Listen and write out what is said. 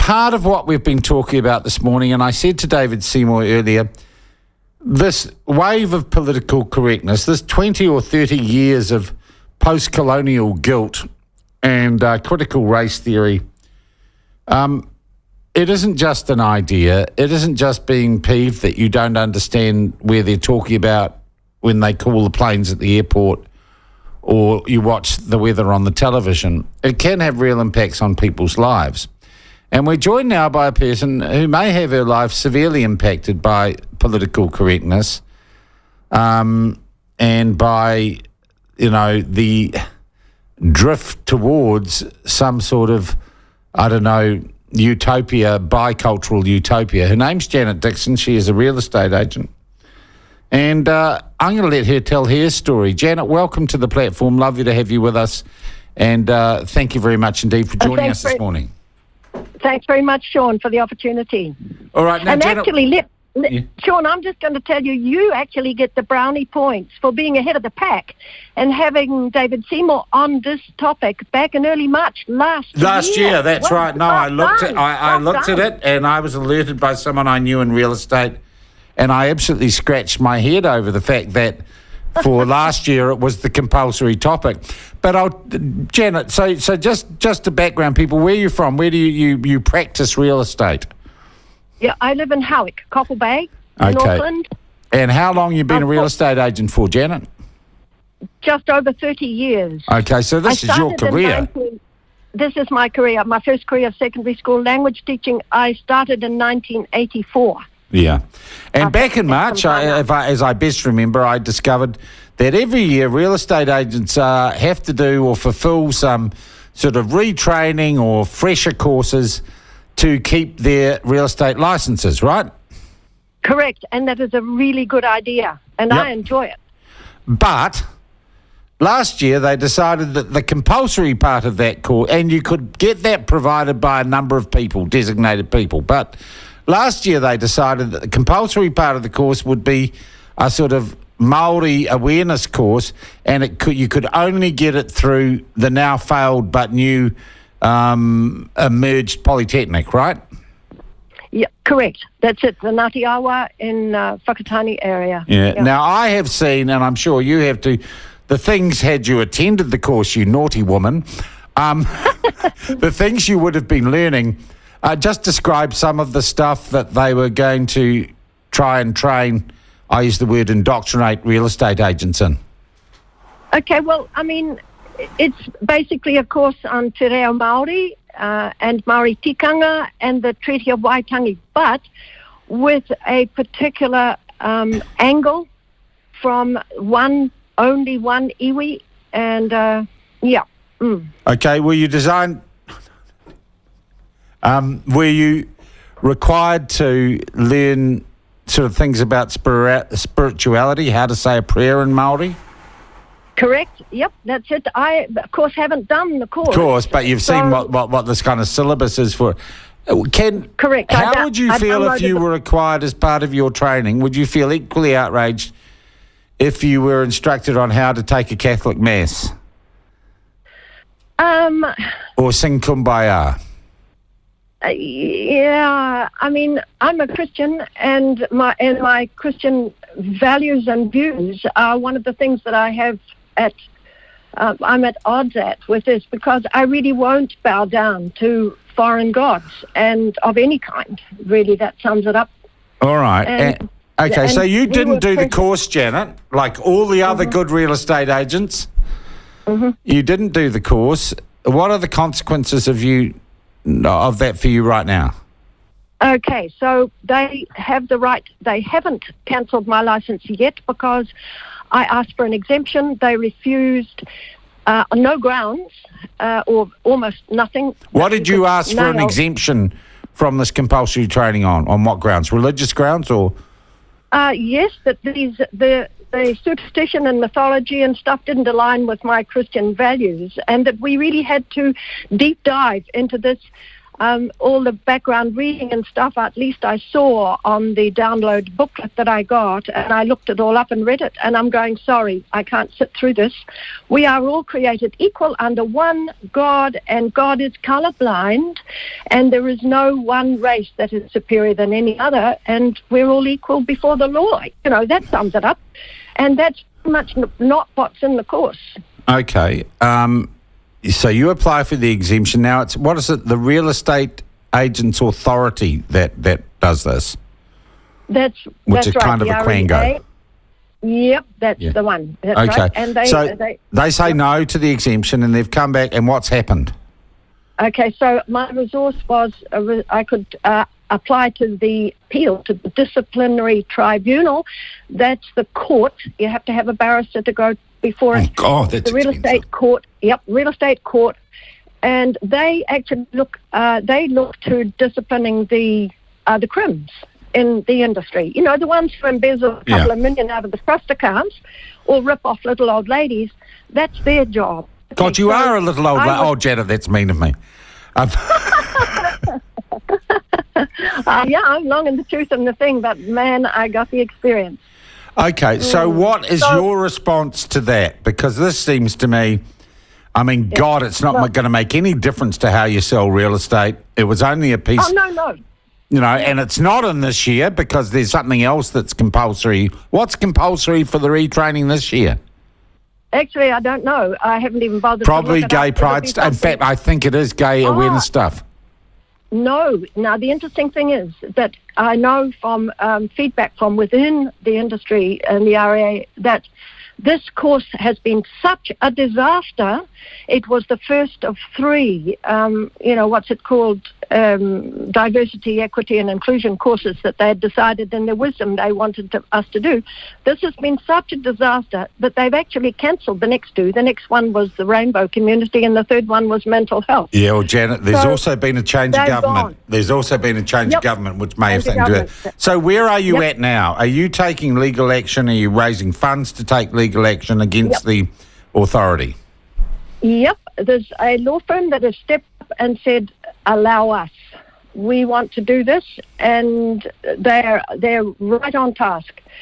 part of what we've been talking about this morning, and I said to David Seymour earlier, this wave of political correctness, this 20 or 30 years of post-colonial guilt and critical race theory, it isn't just an idea. It isn't just being peeved that you don't understand where they're talking about when they call the planes at the airport or you watch the weather on the television. It can have real impacts on people's lives. And we're joined now by a person who may have her life severely impacted by political correctness and by, the drift towards some sort of, utopia, bicultural utopia. Her name's Janet Dickson. She is a real estate agent. And I'm going to let her tell her story. Janet, welcome to the platform. Lovely to have you with us. And thank you very much indeed for joining us this morning. Thanks very much, Sean, for the opportunity. All right. Now, and Janet, actually, Sean, I'm just going to tell you, you actually get the brownie points for being ahead of the pack and having David Seymour on this topic back in early March last year. That's right. No, I looked at it and I was alerted by someone I knew in real estate, and I absolutely scratched my head over the fact that for last year it was the compulsory topic. But Janet, so just to background people, where are you from? Where do you practice real estate? Yeah, I live in Howick, Cockle Bay, in Auckland. And how long have you been a real estate agent for, Janet? Just over 30 years. Okay, so this is your career. This is my career. My first career, secondary school language teaching, I started in 1984. Yeah. And back in March, as I best remember, I discovered that every year real estate agents have to do or fulfill some sort of retraining or fresher courses to keep their real estate licenses, right? Correct, and that is a really good idea, and I enjoy it. But last year they decided that the compulsory part of that course, and you could get that provided by a number of people, designated people, but last year they decided that the compulsory part of the course would be a sort of Māori awareness course, and you could only get it through the now failed but new emerged Polytechnic, right? Yeah, correct. That's it, the Ngāti Awa in Whakatane area. Yeah. Now, I have seen, and I'm sure you have too, the things, had you attended the course, you naughty woman, the things you would have been learning. Just describe some of the stuff that they were going to try and train, I use the word indoctrinate, real estate agents in. Okay, well, I mean, it's basically a course on Te Reo Māori and Māori tikanga and the Treaty of Waitangi, but with a particular angle from only one iwi, and Okay, were you required to learn sort of things about spirituality, how to say a prayer in Māori? Correct. Yep, that's it. I, of course, haven't done the course. Of course, but you've seen what this kind of syllabus is for. Correct. How would you feel if you were required as part of your training? Would you feel equally outraged if you were instructed on how to take a Catholic Mass? Or sing Kumbaya? Yeah, I mean, I'm a Christian, and my Christian values and views are one of the things that I have I'm at odds with this, because I really won't bow down to foreign gods and of any kind. Really, that sums it up. All right. Okay, so you didn't do the course, Janet, like all the other good real estate agents. You didn't do the course. What are the consequences of that for you right now? Okay, so they have the right. They haven't cancelled my license yet because I asked for an exemption. They refused on no grounds or almost nothing. What did you ask for an exemption from this compulsory training on? On what grounds? Religious grounds or? Yes, that the superstition and mythology and stuff didn't align with my Christian values, and that we really had to deep dive into this all the background reading and stuff, at least I saw on the download booklet that I got, and I looked it all up and read it, and I'm going, sorry, I can't sit through this. We are all created equal under one God, and God is colorblind, and there is no one race that is superior than any other, and we're all equal before the law. You know, that sums it up, and that's much not what's in the course. Okay. So you apply for the exemption. Now, it's what is it? The Real Estate Agents Authority that does this? That's which is right, kind of a quango. Yep, that's the one. That's okay. Right. And they say no to the exemption, and they've come back, and what's happened? Okay, so my resource was I could apply to the appeal to the disciplinary tribunal. That's the court. You have to have a barrister to go before it. God, that's the real expensive. estate court. Yep, real estate court, and they actually look. They look to disciplining the crims in the industry. You know, the ones who embezzle a couple of million out of the trust accounts or rip off little old ladies. That's their job. God, you are a little old. Oh, Janet, that's mean of me. Yeah, I'm long in the tooth and the thing, but man, I got the experience. Okay, so what is your response to that? Because this seems to me, I mean, God, it's not going to make any difference to how you sell real estate. It was only a piece. Oh, no. You know, and it's not in this year because there's something else that's compulsory. What's compulsory for the retraining this year? Actually, I don't know. I haven't even bothered Probably to look it gay up. pride stuff. In fact, I think it is gay awareness stuff. No. Now, the interesting thing is that I know from feedback from within the industry and the RA that this course has been such a disaster. It was the first of three, what's it called, diversity, equity and inclusion courses that they had decided in their wisdom they wanted us to do. This has been such a disaster that they've actually cancelled the next two. The next one was the rainbow community and the third one was mental health. Yeah, well, Janet, there's also been a change of government. There's also been a change of government which may have something to do with it. So where are you at now? Are you taking legal action? Are you raising funds to take legal action against the authority? Yep. There's a law firm that has stepped up and said, allow us. We want to do this, and they're right on task.